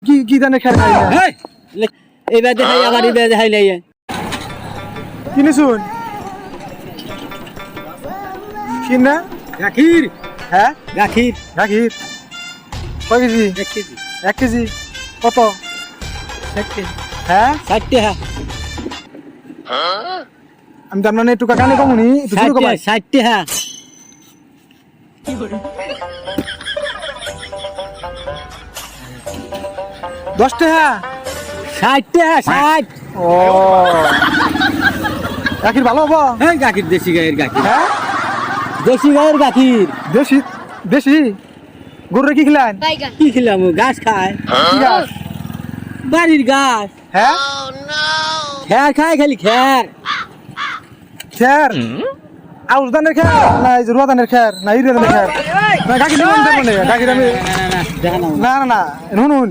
কি কি ধানের খের খাই না এবার দেখাই আবার এবার দেখাই নাই কিনে শুন কিন না গাখির হ্যাঁ গাখির গাখির কয় কেজি 1 কেজি 1 কেজি কত 60 হ্যাঁ 60 হ্যাঁ আমি তার মানে একটু কানে কমুনি একটু শুরু কমাই 60 হ্যাঁ 10 টাকা 60 হ্যাঁ 60 ও গাখির ভালো হবো হ্যাঁ গাখির দেশি গায়ের গাখির হ্যাঁ দেশি গায়ের গাখির দেশি দেশি গরুরে কি খিলান কি খেলাম ঘাস খায় কি গাছ বাড়ির ঘাস হ্যাঁ খের খায় খালি খের খের আউশ ধানের খের না এই যে রুয়া ধানের খের না ইরে ধানের খের না গাখির নিলাম তার মানে গাখির আমি না দেখা না না না না শুনুন